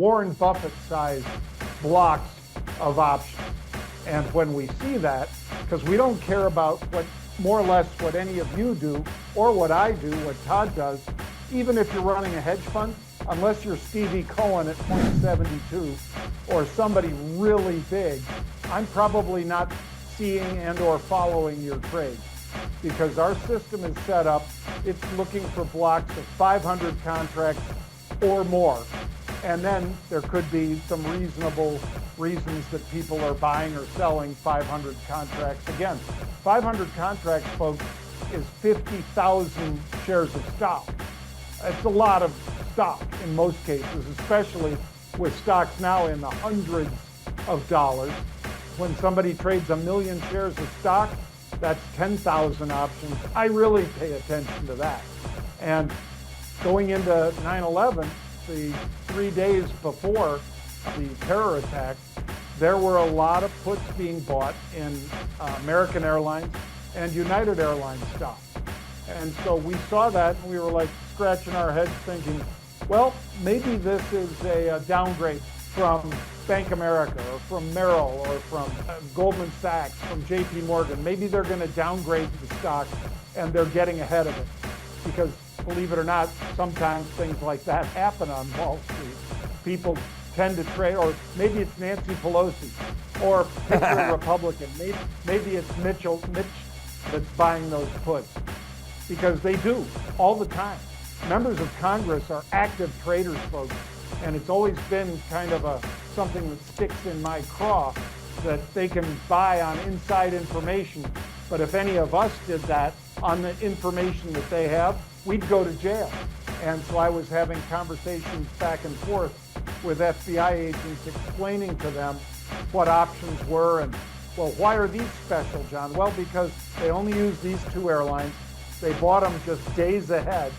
Warren Buffett-sized blocks of options. And when we see that, because we don't care about what more or less what any of you do or what I do, what Todd does, even if you're running a hedge fund, unless you're Stevie Cohen at 0.72 or somebody really big, I'm probably not seeing and or following your trades, because our system is set up, it's looking for blocks of 500 contracts or more. And then there could be some reasonable reasons that people are buying or selling 500 contracts. Again, 500 contracts, folks, is 50,000 shares of stock. It's a lot of stock in most cases, especially with stocks now in the hundreds of dollars. When somebody trades 1 million shares of stock, that's 10,000 options. I really pay attention to that. And going into 9/11, the 3 days before the terror attack, there were a lot of puts being bought in American Airlines and United Airlines stock. And so we saw that and we were like scratching our heads thinking, well, maybe this is a downgrade from Bank America or from Merrill or from Goldman Sachs, from JP Morgan. Maybe they're going to downgrade the stock and they're getting ahead of it. Because believe it or not, sometimes things like that happen on Wall Street. People tend to trade, or maybe it's Nancy Pelosi, or pick a Republican. Maybe it's Mitch that's buying those puts, because they do all the time. Members of Congress are active traders, folks, and it's always been kind of something that sticks in my craw, that they can buy on inside information. But if any of us did that on the information that they have, we'd go to jail. And so I was having conversations back and forth with FBI agents explaining to them what options were. And, well, why are these special, John? Well, because they only use these two airlines. They bought them just days ahead.